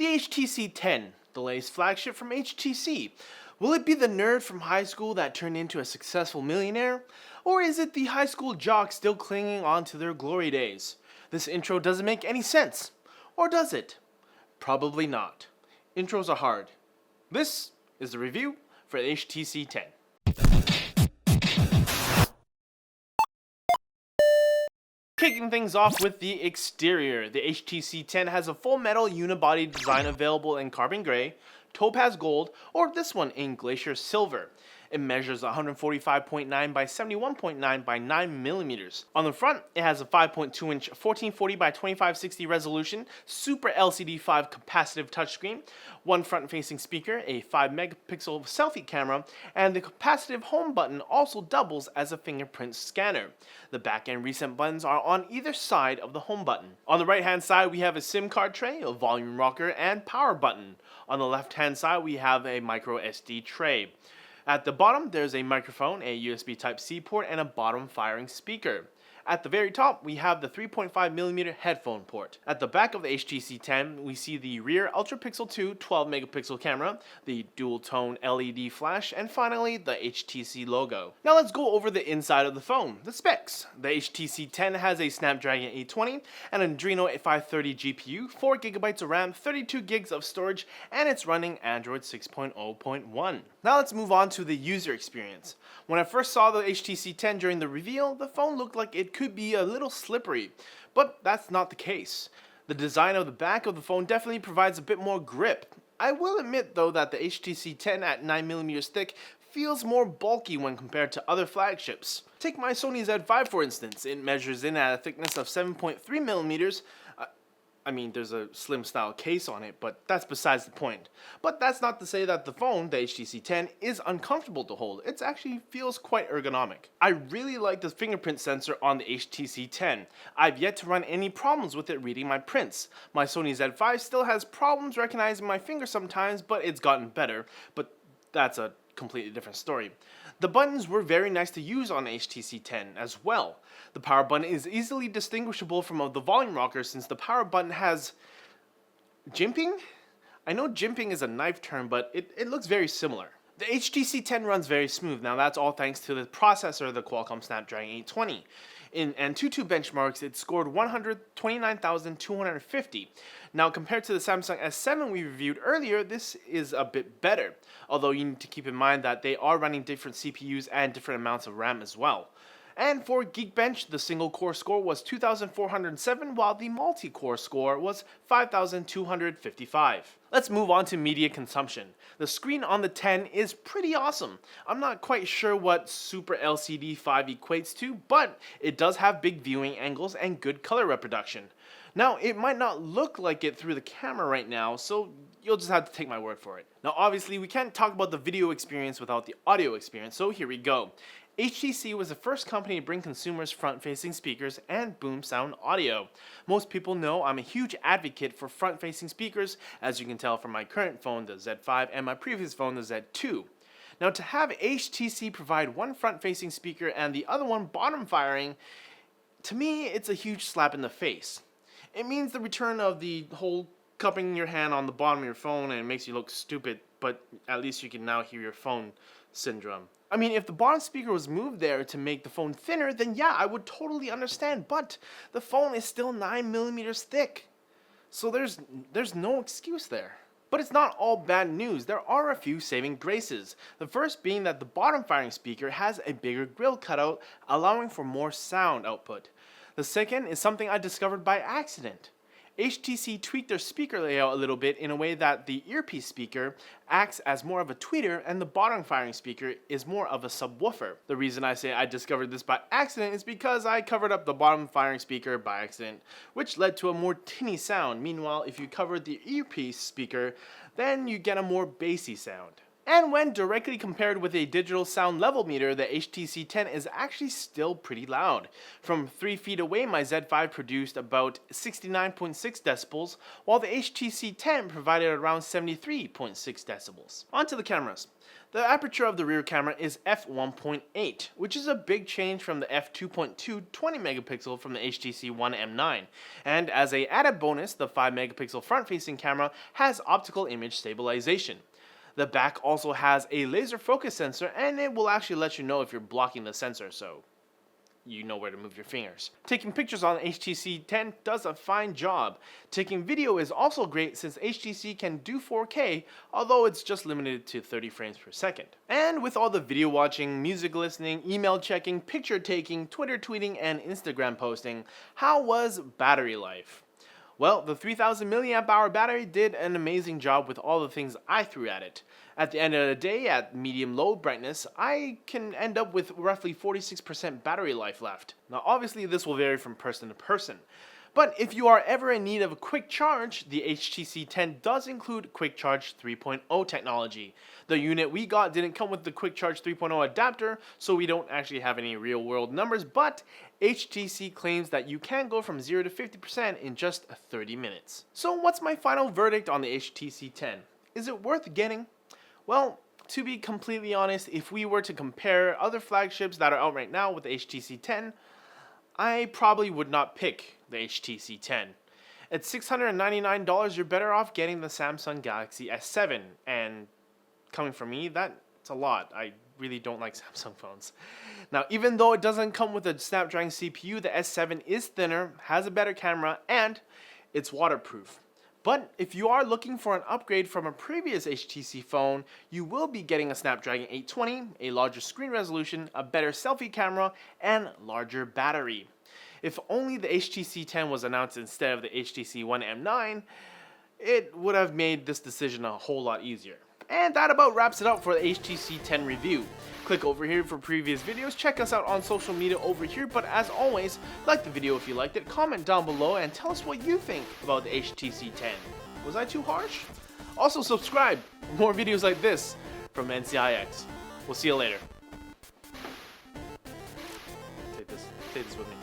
The HTC 10, the latest flagship from HTC. Will it be the nerd from high school that turned into a successful millionaire? Or is it the high school jock still clinging on to their glory days? This intro doesn't make any sense. Or does it? Probably not. Intros are hard. This is the review for the HTC 10. Kicking things off with the exterior, the HTC 10 has a full metal unibody design available in carbon gray, topaz gold, or this one in glacier silver. It measures 145.9 by 71.9 by 9 millimeters. On the front, it has a 5.2 inch 1440 by 2560 resolution Super LCD 5 capacitive touchscreen, one front-facing speaker, a 5 megapixel selfie camera, and the capacitive home button also doubles as a fingerprint scanner. The back-end reset buttons are on either side of the home button. On the right-hand side, we have a SIM card tray, a volume rocker, and power button. On the left-hand side, we have a micro SD tray. At the bottom, there's a microphone, a USB Type-C port, and a bottom-firing speaker. At the very top, we have the 3.5mm headphone port. At the back of the HTC 10, we see the rear Ultra Pixel 2 12-megapixel camera, the dual-tone LED flash, and finally, the HTC logo. Now let's go over the inside of the phone, the specs. The HTC 10 has a Snapdragon 820, an Adreno 530 GPU, 4GB of RAM, 32GB of storage, and it's running Android 6.0.1. Now let's move on to the user experience. When I first saw the HTC 10 during the reveal, the phone looked like it could be a little slippery, but that's not the case. The design of the back of the phone definitely provides a bit more grip. I will admit though that the HTC 10 at 9mm thick feels more bulky when compared to other flagships. Take my Sony Z5 for instance. It measures in at a thickness of 7.3mm. I mean, there's a slim style case on it, but that's besides the point. But that's not to say that the phone, the HTC 10, is uncomfortable to hold. It actually feels quite ergonomic. I really like the fingerprint sensor on the HTC 10. I've yet to run any problems with it reading my prints. My Sony Z5 still has problems recognizing my finger sometimes, but it's gotten better. But that's a completely different story. The buttons were very nice to use on HTC 10 as well. The power button is easily distinguishable from the volume rocker since the power button has jimping? I know jimping is a knife term, but it looks very similar. The HTC 10 runs very smooth. Now that's all thanks to the processor, the Qualcomm Snapdragon 820. In Antutu benchmarks, it scored 129,250. Now compared to the Samsung S7 we reviewed earlier, this is a bit better. Although you need to keep in mind that they are running different CPUs and different amounts of RAM as well. And for Geekbench, the single core score was 2,407, while the multi-core score was 5,255. Let's move on to media consumption. The screen on the 10 is pretty awesome. I'm not quite sure what Super LCD 5 equates to, but it does have big viewing angles and good color reproduction. Now, it might not look like it through the camera right now, so you'll just have to take my word for it. Now, obviously, we can't talk about the video experience without the audio experience, so here we go. HTC was the first company to bring consumers front-facing speakers and boom sound audio. Most people know I'm a huge advocate for front-facing speakers, as you can tell from my current phone, the Z5, and my previous phone, the Z2. Now to have HTC provide one front-facing speaker and the other one bottom-firing, to me it's a huge slap in the face. It means the return of the whole cupping your hand on the bottom of your phone and it makes you look stupid, but at least you can now hear your phone syndrome. I mean, if the bottom speaker was moved there to make the phone thinner, then yeah, I would totally understand, but the phone is still 9mm thick. So there's no excuse there. But it's not all bad news. There are a few saving graces. The first being that the bottom firing speaker has a bigger grill cutout, allowing for more sound output. The second is something I discovered by accident. HTC tweaked their speaker layout a little bit in a way that the earpiece speaker acts as more of a tweeter and the bottom firing speaker is more of a subwoofer. The reason I say I discovered this by accident is because I covered up the bottom firing speaker by accident, which led to a more tinny sound. Meanwhile, if you covered the earpiece speaker, then you get a more bassy sound. And when directly compared with a digital sound level meter, the HTC 10 is actually still pretty loud. From 3 feet away, my Z5 produced about 69.6 decibels, while the HTC 10 provided around 73.6 decibels. Onto the cameras. The aperture of the rear camera is f1.8, which is a big change from the f2.2 20 megapixel from the HTC One M9. And as a added bonus, the 5 megapixel front-facing camera has optical image stabilization. The back also has a laser focus sensor, and it will actually let you know if you're blocking the sensor, so you know where to move your fingers. Taking pictures on the HTC 10 does a fine job. Taking video is also great since HTC can do 4K, although it's just limited to 30 frames per second. And with all the video watching, music listening, email checking, picture taking, Twitter tweeting, and Instagram posting, how was battery life? Well, the 3000 mAh battery did an amazing job with all the things I threw at it. At the end of the day, at medium-low brightness, I can end up with roughly 46% battery life left. Now obviously this will vary from person to person. But if you are ever in need of a quick charge, the HTC 10 does include Quick Charge 3.0 technology. The unit we got didn't come with the Quick Charge 3.0 adapter, so we don't actually have any real world numbers, but HTC claims that you can go from 0 to 50% in just 30 minutes. So what's my final verdict on the HTC 10? Is it worth getting? Well, to be completely honest, if we were to compare other flagships that are out right now with the HTC 10, I probably would not pick the HTC 10. At $699, you're better off getting the Samsung Galaxy S7, and coming from me, that's a lot. I really don't like Samsung phones. Now, even though it doesn't come with a Snapdragon CPU, the S7 is thinner, has a better camera, and it's waterproof. But if you are looking for an upgrade from a previous HTC phone, you will be getting a Snapdragon 820, a larger screen resolution, a better selfie camera, and larger battery. If only the HTC 10 was announced instead of the HTC One M9, it would have made this decision a whole lot easier. And that about wraps it up for the HTC 10 review. Click over here for previous videos, check us out on social media over here, but as always, like the video if you liked it, comment down below and tell us what you think about the HTC 10. Was I too harsh? Also subscribe for more videos like this from NCIX. We'll see you later. Take this with me.